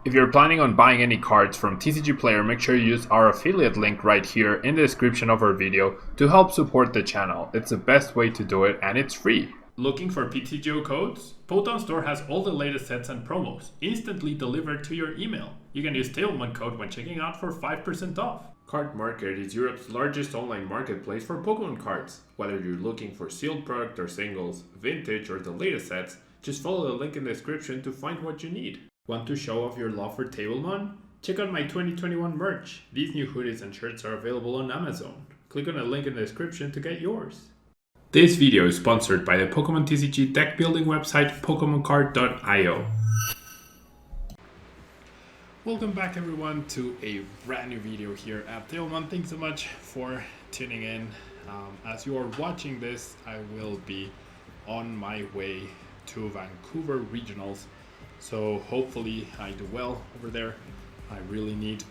If you're planning on buying any cards from TCG Player, make sure you use our affiliate link right here in the description of our video to help support the channel. It's the best way to do it and it's free. Looking for PTGO codes? Photon Store has all the latest sets and promos instantly delivered to your email. You can use tablemon code when checking out for 5% off. Card Market is Europe's largest online marketplace for Pokemon cards. Whether you're looking for sealed product or singles, vintage or the latest sets, just follow the link in the description to find what you need. Want to show off your love for tablemon? Check out my 2021 merch. These new hoodies and shirts are available on Amazon. Click on the link in the description to get yours. This video is sponsored by the Pokemon TCG deck building website PokemonCard.io. Welcome back everyone to a brand new video here at tablemon. Thanks so much for tuning in. As you are watching this, I will be on my way to Vancouver Regionals. So hopefully I do well over there. I really need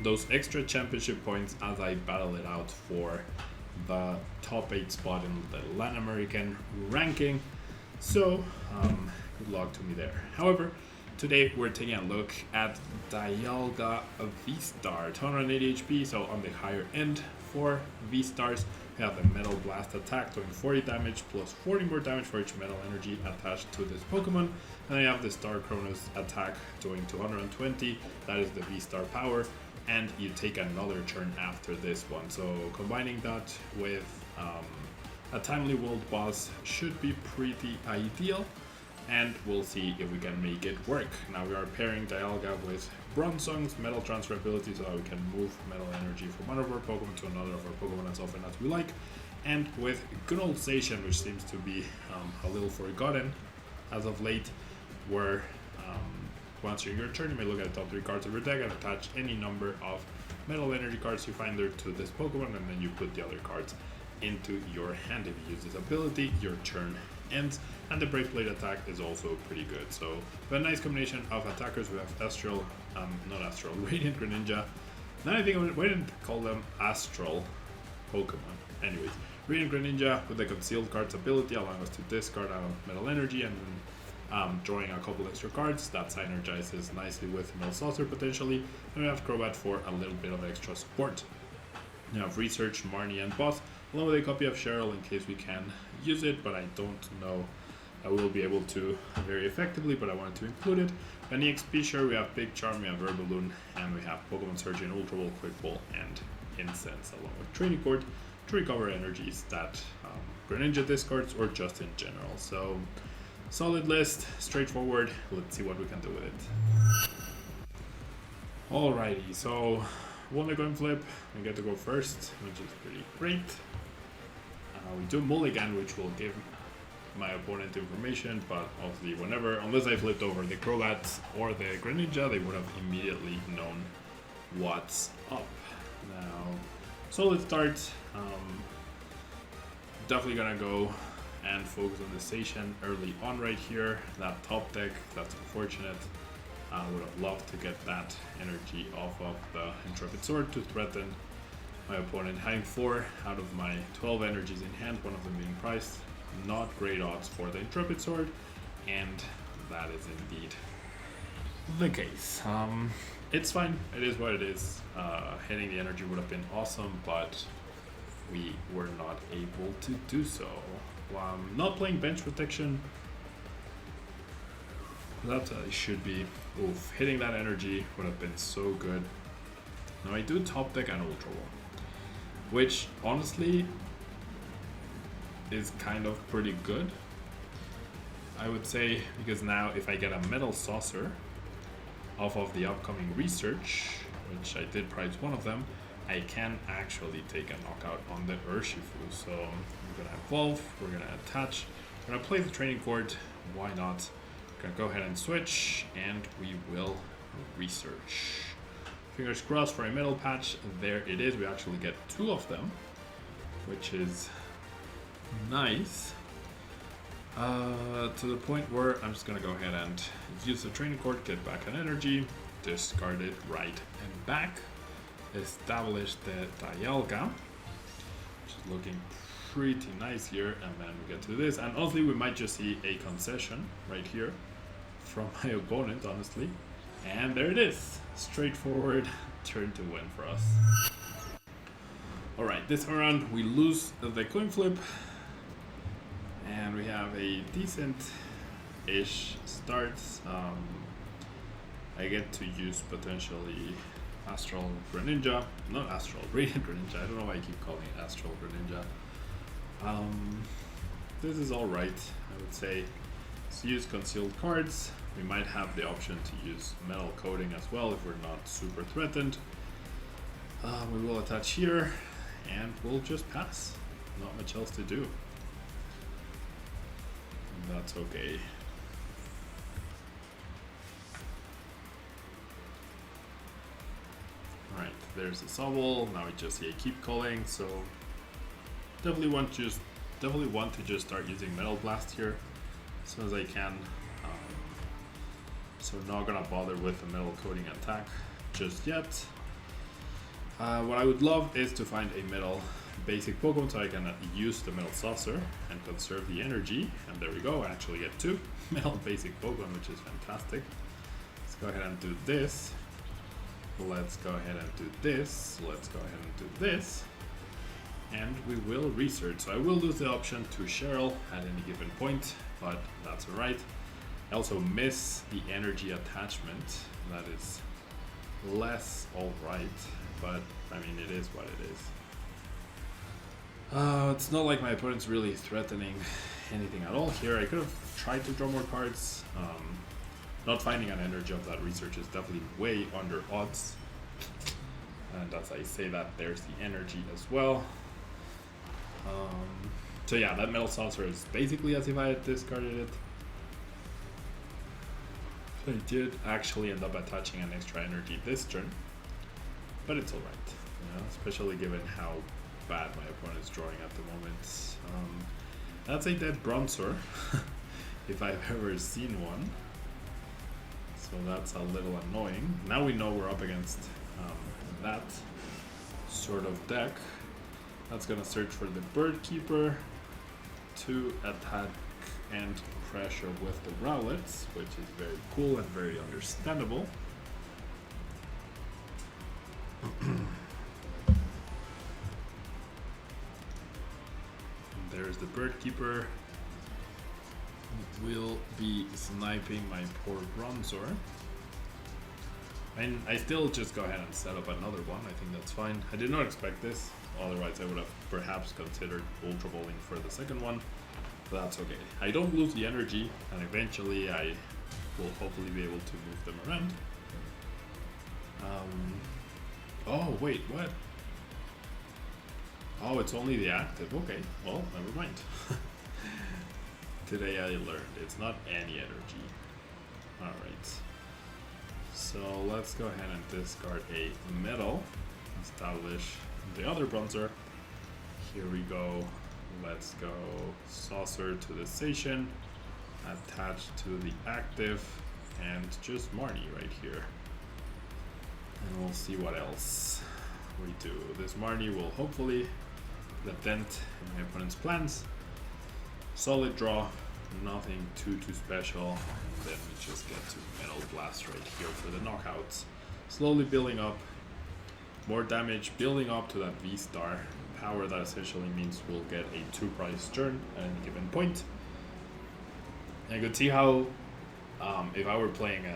those extra championship points as I battle it out for the top 8 spot in the Latin American ranking. So good luck to me there. However, today we're taking a look at DIALGA VSTAR, 280 HP, so on the higher end for V-Stars. We have the Metal Blast attack doing 40 damage plus 40 more damage for each metal energy attached to this Pokemon. And I have the Star Cronus attack doing 220, that is the V-Star power, and you take another turn after this one. So combining that with a Timely World boss should be pretty ideal, and we'll see if we can make it work. Now we are pairing Dialga with Bronzong's Metal Transfer ability so that we can move metal energy from one of our Pokemon to another of our Pokemon as often as we like. And with Good Old Station, which seems to be a little forgotten as of late, where once you're in your turn, you may look at the top 3 cards of your deck and attach any number of metal energy cards you find there to this Pokemon, and then you put the other cards into your hand. If you use this ability, your turn ends, and the Brave Blade attack is also pretty good. So we have a nice combination of attackers. We have Astral, not Astral, Radiant Greninja. Now I think we didn't call them Astral Pokemon. Anyways, Radiant Greninja with the Concealed Cards ability, allowing us to discard out Metal Energy and then drawing a couple extra cards. That synergizes nicely with Metal Saucer potentially. And we have Crobat for a little bit of extra support. We have Research, Marnie, and Boss, along with a copy of Cheryl in case we can use it, but I don't know I will be able to very effectively, but I wanted to include it. An EXP share, we have Big Charm, we have Verballoon, and we have Pokemon Surgeon, Ultra Ball, Quick Ball, and Incense, along with Training Court to recover energies that Greninja discards or just in general. So solid list, straightforward. Let's see what we can do with it. Alrighty, so one coin flip, we get to go first, which is pretty great. We do mulligan, which will give my opponent information, but obviously whenever, unless I flipped over the Crobat or the Greninja, they would have immediately known what's up. Now, solid start. Definitely gonna go and focus on the station early on right here. That top deck, that's unfortunate. I would have loved to get that energy off of the Intrepid Sword to threaten my opponent. Having 4 out of my 12 energies in hand, one of them being priced. Not great odds for the Intrepid Sword, and that is indeed the case. It's fine, it is what it is. Hitting the energy would have been awesome, but we were not able to do so. Not playing bench protection, that should be, oof, hitting that energy would have been so good. Now I do top deck and Ultra Ball, which honestly is kind of pretty good, I would say, because now if I get a Metal Saucer off of the upcoming Research, which I did price one of them, I can actually take a knockout on the Urshifu. So we're gonna evolve, we're gonna attach, we're gonna play the Training Court, why not? We're gonna go ahead and switch, and we will Research. Fingers crossed for a Metal Patch. There it is, we actually get 2 of them, which is nice. To the point where I'm just gonna go ahead and use the Training Court, get back an energy, discard it right and back, establish the Dialga, which is looking pretty nice here, and then we get to this, and honestly we might just see a concession right here from my opponent, honestly. And there it is. Straightforward turn to win for us. Alright, this round we lose the coin flip. And we have a decent-ish start. I get to use potentially Astral Greninja. Not Astral, Radiant Greninja. I don't know why I keep calling it Astral Greninja. This is alright, I would say. Let's use concealed cards. We might have the option to use metal coating as well if we're not super threatened. We will attach here and we'll just pass. Not much else to do. And that's okay. Alright, there's a Sobble. Now we just see a keep calling, so definitely want to just start using Metal Blast here as soon as I can. So not gonna bother with the metal coating attack just yet. What I would love is to find a metal basic Pokemon so I can use the metal saucer and conserve the energy. And there we go, I actually get 2 metal basic Pokemon, which is fantastic. Let's go ahead and do this. Let's go ahead and do this. Let's go ahead and do this. And we will research. So I will lose the option to Cheryl at any given point, but that's alright. I also miss the energy attachment. That is less alright, but I mean, it is what it is. It's not like my opponent's really threatening anything at all here. I could have tried to draw more cards. Not finding an energy of that research is definitely way under odds. And as I say that, there's the energy as well. So yeah, that metal saucer is basically as if I had discarded it. I did actually end up attaching an extra energy this turn, but it's alright, you know, especially given how bad my opponent is drawing at the moment. That's a dead Bronzor, if I've ever seen one, so that's a little annoying. Now we know we're up against that sort of deck. That's gonna search for the Bird Keeper to attack and pressure with the Rowlets, which is very cool and very understandable. There's the Bird Keeper. Will be sniping my poor Bronzor. And I still just go ahead and set up another one. I think that's fine. I did not expect this. Otherwise I would have perhaps considered Ultra Balling for the second one. But that's okay. I don't lose the energy, and eventually I will hopefully be able to move them around. Oh wait, what? Oh, it's only the active. Okay, well, never mind. Today I learned it's not any energy. Alright. So let's go ahead and discard a metal. Establish the other Bronzor. Here we go. Let's go Saucer to the station, attached to the active, and just Marnie right here. And we'll see what else we do. This Marnie will hopefully put a dent in my opponent's plans. Solid draw, nothing too special. And then we just get to Metal Blast right here for the knockouts. Slowly building up, more damage building up to that V-Star. Power that essentially means we'll get a 2-price turn at any given point. And you could see how if I were playing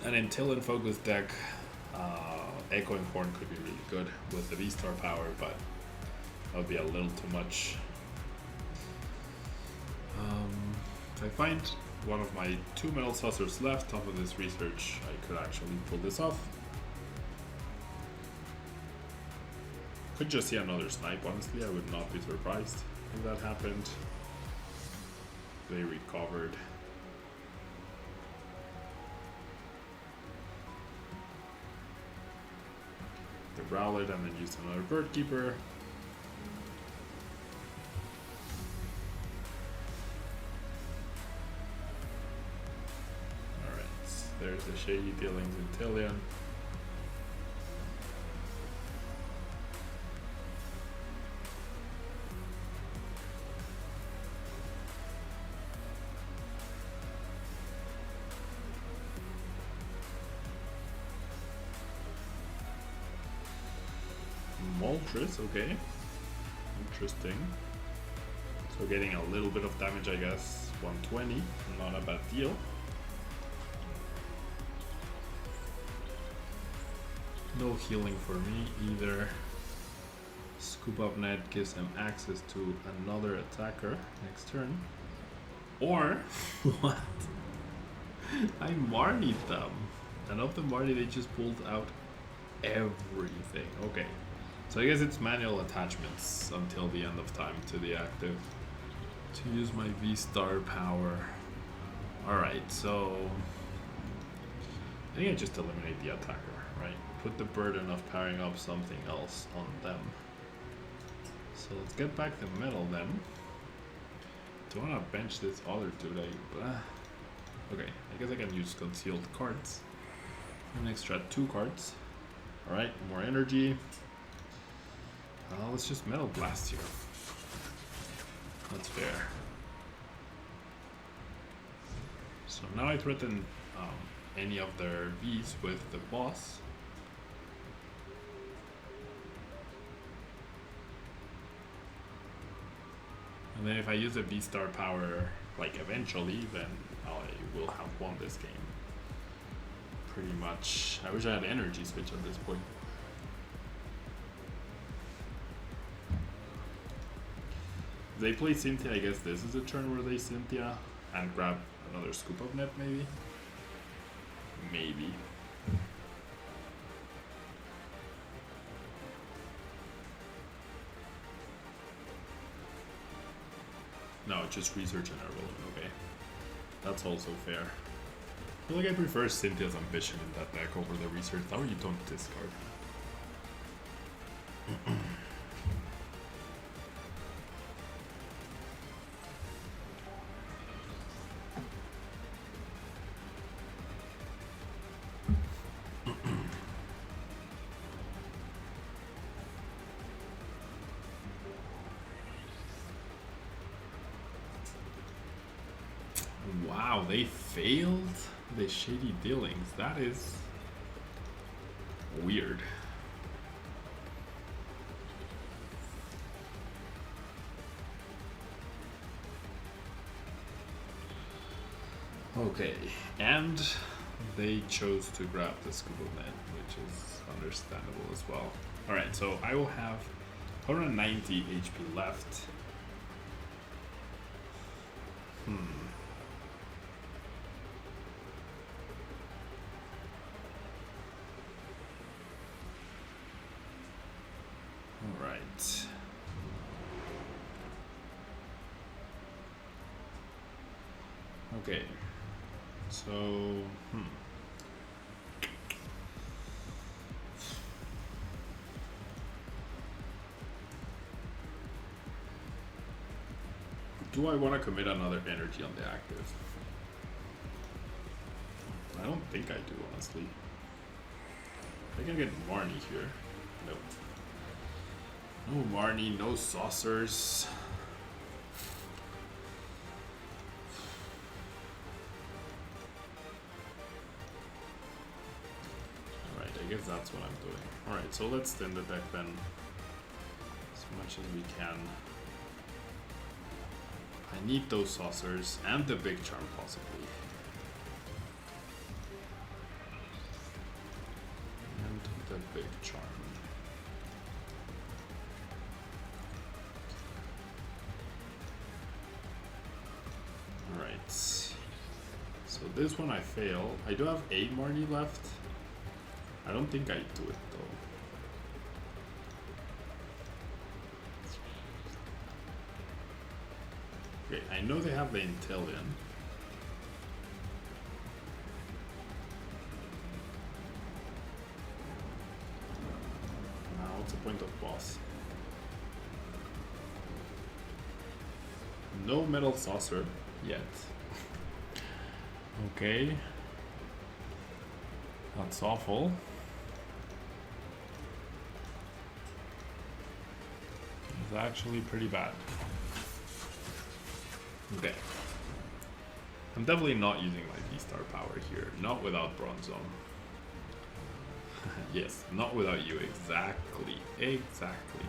an Intillion focused deck, Echoing Horn could be really good with the V-Star power, but that would be a little too much. If I find one of my 2 Metal Saucers left off of this research, I could actually pull this off. Could just see another snipe, honestly. I would not be surprised if that happened. They recovered. The Rowlet and then used another Bird Keeper. Alright, there's the Shady Dealings Intillion. Moltres, okay. Interesting. So getting a little bit of damage, I guess. 120, not a bad deal. No healing for me either. Scoop Up Net gives him access to another attacker next turn. Or, what? I Marnied them. And of the Marnie, they just pulled out everything. Okay. So I guess it's manual attachments until the end of time to the active. To use my V-Star power. Alright, so I think I just eliminate the attacker, right? Put the burden of powering up something else on them. So let's get back the metal then. Do I want to bench this other two? Okay, I guess I can use concealed cards. An extra 2 cards. Alright, more energy. Let's just Metal Blast here. That's fair. So now I threaten any of their Vs with the boss. And then if I use a V-Star power, like eventually, then I will have won this game. Pretty much. I wish I had energy switch at this point. They play Cynthia, I guess this is a turn where they Cynthia and grab another Scoop Up Net maybe? Maybe. No, just Research and Irrelevant, okay. That's also fair. I feel like I prefer Cynthia's Ambition in that deck over the Research. That way you don't discard. Wow, they failed the Shady Dealings. That is weird. Okay, and they chose to grab the Scuba Net, which is understandable as well. Alright, so I will have 190 HP left. Alright. Okay. So, do I want to commit another energy on the active? I don't think I do, honestly. I can get Marnie here. Nope. No Marnie, no saucers. Alright, I guess that's what I'm doing. Alright, so let's thin the deck then as much as we can. I need those saucers and the big charm possibly. And the big charm. Alright. So this one I fail. I do have 8 Marnie left. I don't think I do it though. Okay, I know they have the Intellion. Now, what's the point of boss? No Metal Saucer yet. Okay. That's awful. It's actually pretty bad. Okay. I'm definitely not using my V-Star power here. Not without Bronze Zone. Yes, not without you. Exactly. Exactly.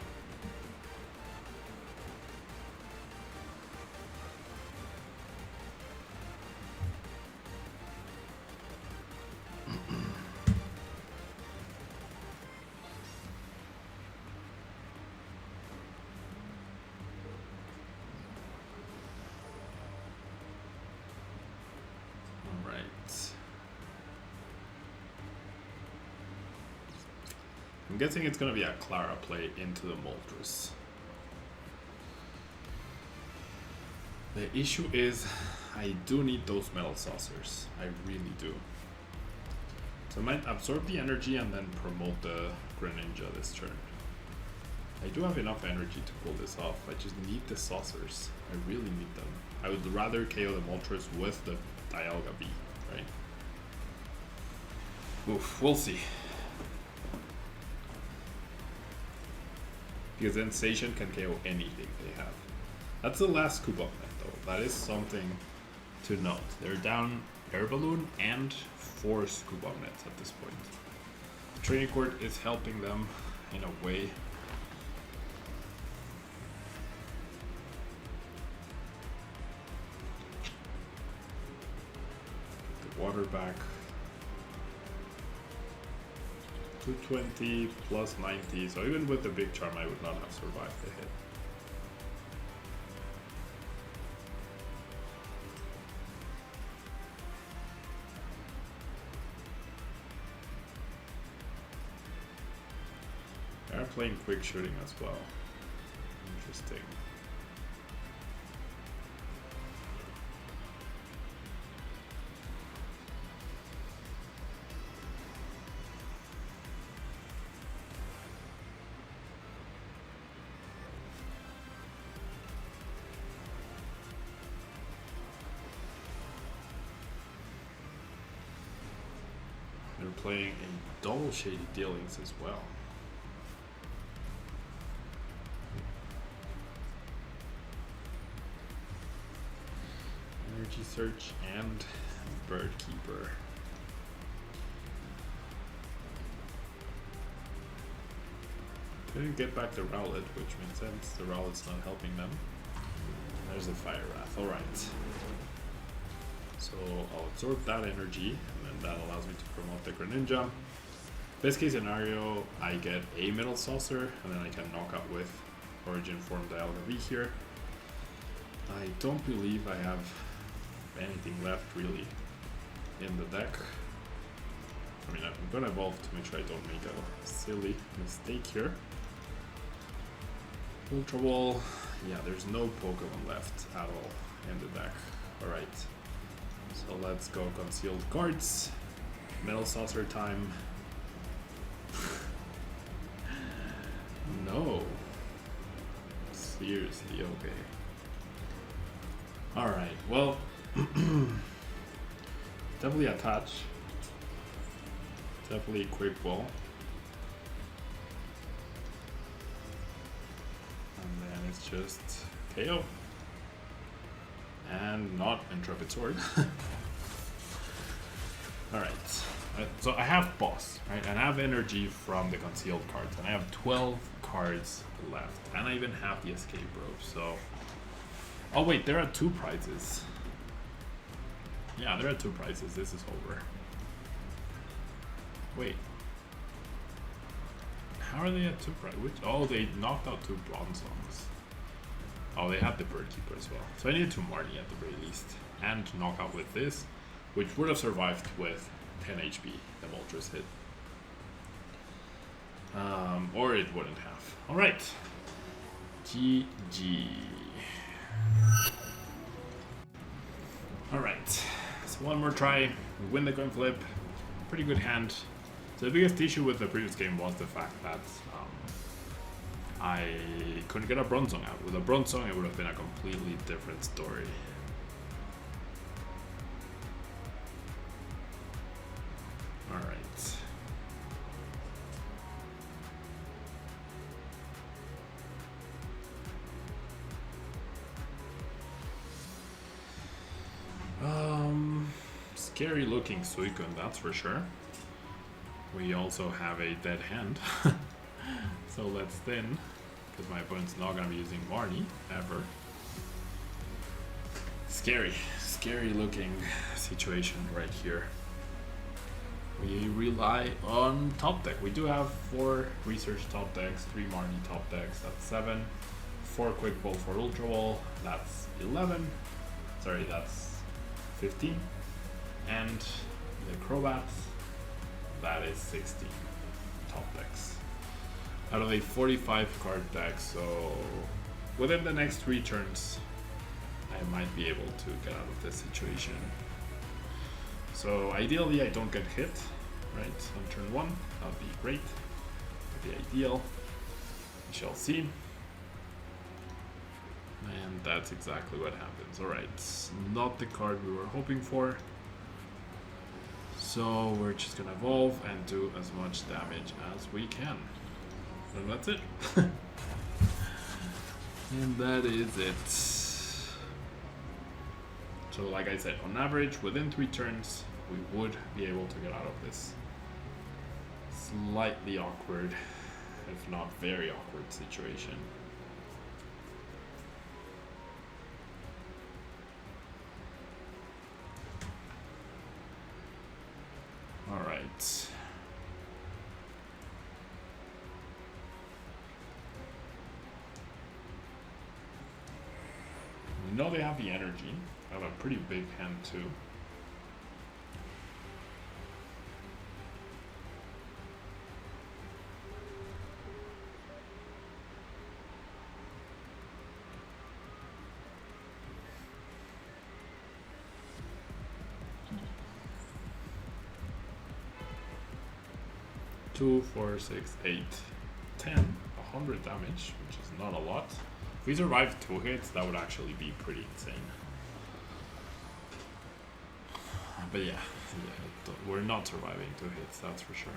I'm guessing it's gonna be a Clara play into the Moltres. The issue is I do need those metal saucers. I really do. So I might absorb the energy and then promote the Greninja this turn. I do have enough energy to pull this off. I just need the saucers. I really need them. I would rather KO the Moltres with the Dialga V, right? Oof, we'll see. Because then Sation can KO anything they have. That's the last scoop up net though. That is something to note. They're down Air Balloon and 4 scoop up nets at this point. Training Court is helping them in a way. Get the water back. 220 plus 90, so even with the big charm I would not have survived the hit. They're playing quick shooting as well. Interesting. They're playing a double shady dealings as well. Energy Search and Bird Keeper. Couldn't get back the Rowlet, which makes sense. The Rowlet's not helping them. There's the Fire Wrath. Alright. So I'll absorb that energy, and then that allows me to promote the Greninja. Best case scenario, I get a Metal Saucer, and then I can knock out with Origin Form Dialga V here. I don't believe I have anything left really in the deck. I mean, I'm gonna evolve to make sure I don't make a silly mistake here. Ultra Ball, yeah, there's no Pokemon left at all in the deck. Alright. So let's go concealed cards. Metal Saucer time. No. Seriously, okay. Alright, well, definitely a touch. Definitely a quick ball. And then it's just KO. And not Intrepid Sword. Alright, so I have Boss, right? And I have energy from the concealed cards. And I have 12 cards left. And I even have the escape rope, so... Oh wait, there are 2 prizes. Yeah, there are 2 prizes. This is over. Wait. How are they at 2 prizes? Oh, they knocked out 2 Bronzongs. Oh, they had the Bird Keeper as well. So I needed 2 Marnie at the very least. And to knock out with this, which would have survived with 10 HP, the Moltres hit. Or it wouldn't have. Alright. GG. Alright. So one more try. We win the coin flip. Pretty good hand. So the biggest issue with the previous game was the fact that I couldn't get a Bronzong out. With a Bronzong, it would have been a completely different story. Alright. Scary looking Suicune, that's for sure. We also have a dead hand. So let's thin, because my opponent's not gonna be using Marnie ever. Scary looking situation right here. We rely on top deck. We do have 4 research top decks, 3 Marnie top decks, that's 7. 4 quick ball for ultra ball, that's 11. Sorry, that's 15. And the Crobats, that is 16 top decks. Out of a 45 card deck, so within the next 3 turns, I might be able to get out of this situation. So ideally I don't get hit, right, on turn 1, that would be great, that would be ideal, we shall see. And that's exactly what happens. Alright, not the card we were hoping for. So we're just gonna evolve and do as much damage as we can. And that's it. And that is it. So like I said, on average, within 3 turns, we would be able to get out of this slightly awkward, if not very awkward situation. All right. We know they have the energy. They have a pretty big hand too. Two, 4, 6, 8, 10, 100 damage, which is not a lot. If we survive 2 hits, that would actually be pretty insane. But yeah, we're not surviving 2 hits, that's for sure.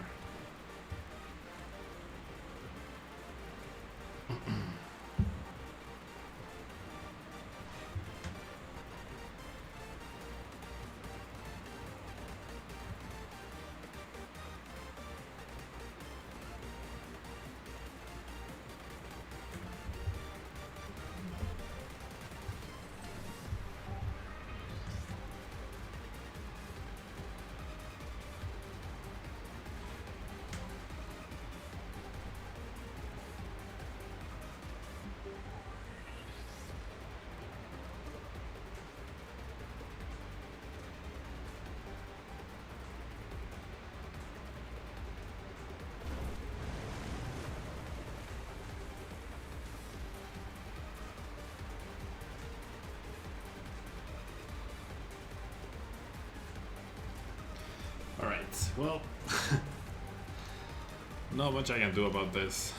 Alright, well, not much I can do about this.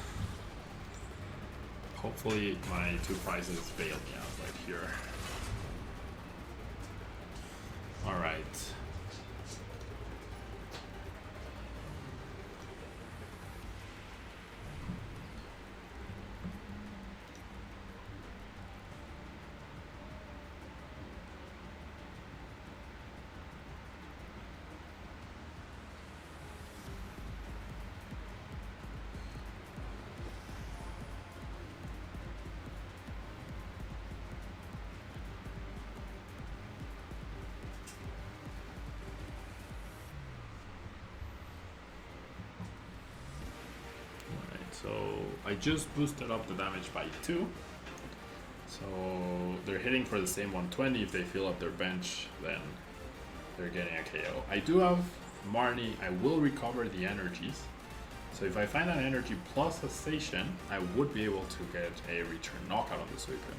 Hopefully my 2 prizes bail me out right here. Alright. So I just boosted up the damage by 2. So they're hitting for the same 120. If they fill up their bench, then they're getting a KO. I do have Marnie. I will recover the energies. So if I find an energy plus a station, I would be able to get a return knockout on this weapon.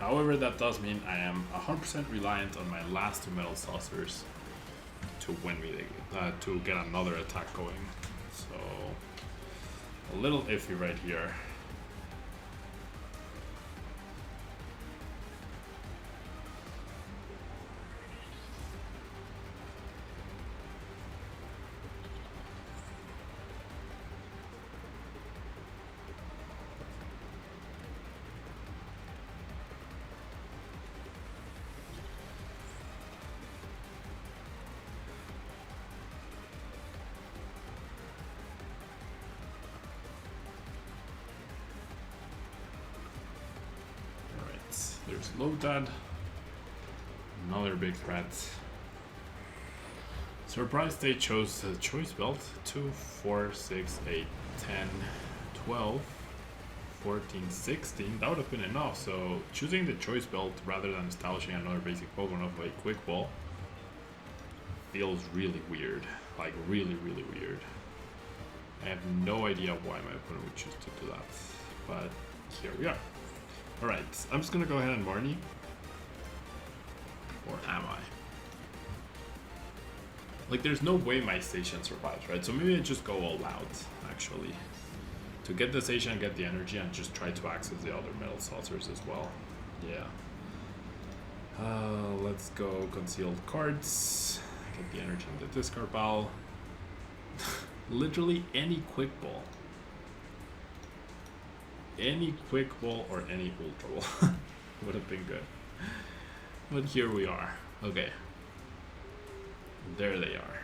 However, that does mean I am 100% reliant on my last 2 metal saucers to win me to get another attack going. So a little iffy right here. there's Lotad. Another big threat. Surprise they chose the choice belt. 2, 4, 6, 8, 10, 12, 14, 16. That would have been enough. So choosing the choice belt rather than establishing another basic Pokemon of a quick ball feels really weird. Like really weird. I have no idea why my opponent would choose to do that. But here we are. Alright, I'm just gonna go ahead and Marnie. Or am I? Like, there's no way my station survives, right? So maybe I just go all out, actually. To get the station and get the energy and just try to access the other metal saucers as well. Yeah. Let's go concealed cards. Get the energy in the discard pile. Literally any quick ball. Any quick ball or any ultra ball would have been good. But here we are. Okay. There they are.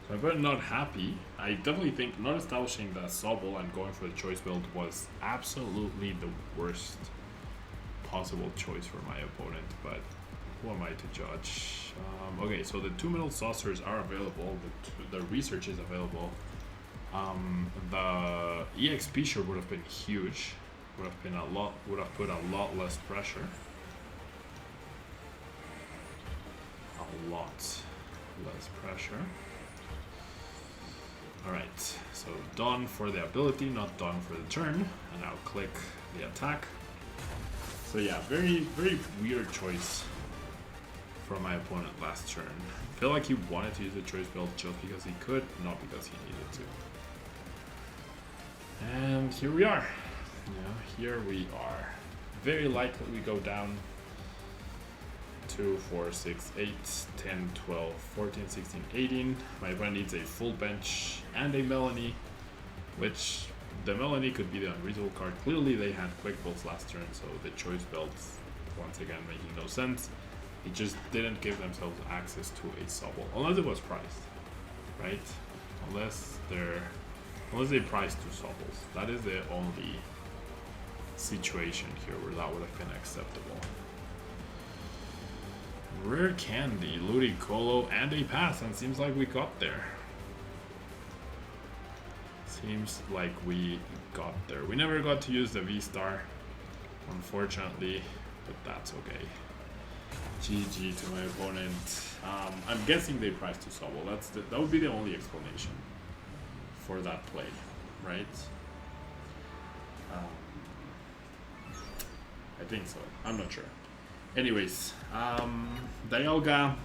So I'm very not happy. I definitely think not establishing the Sobble and going for the choice build was absolutely the worst possible choice for my opponent, but who am I to judge? Okay, so the 2 metal saucers are available. The research is available. The EXP sure would have been huge. Would have put a lot less pressure. A lot less pressure. Alright, so done for the ability, not done for the turn. And now click the attack. So yeah, very weird choice from my opponent last turn. I feel like he wanted to use the choice build just because he could, not because he needed to. And here we are. Yeah, here we are. Very likely we go down 2, 4, 6, 8, 10, 12, 14, 16, 18. My opponent needs a full bench and a Melanie, which the Melanie could be the unreasonable card. Clearly they had quick bolts last turn, so the choice belts, once again, making no sense. They just didn't give themselves access to a Sobble, unless it was priced, right? Unless they priced 2 Sobbles. That is the only situation here where that would have been acceptable. Rare Candy, Ludicolo, and a pass, and seems like we got there. Seems like we got there. We never got to use the V-Star, unfortunately, but that's okay. GG to my opponent. I'm guessing they priced to Sobble. That would be the only explanation for that play, right? I think so. I'm not sure. Anyways, Dialga,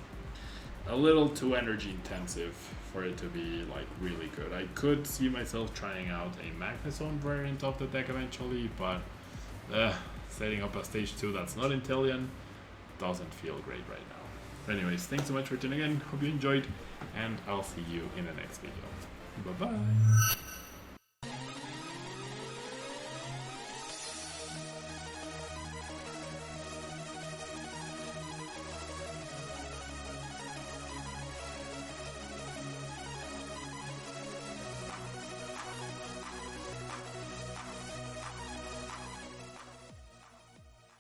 a little too energy intensive for it to be like really good. I could see myself trying out a Magnezone variant of the deck eventually, but setting up a stage 2 that's not Inteleon doesn't feel great right now. Anyways, thanks so much for tuning in. Hope you enjoyed, and I'll see you in the next video. Bye bye.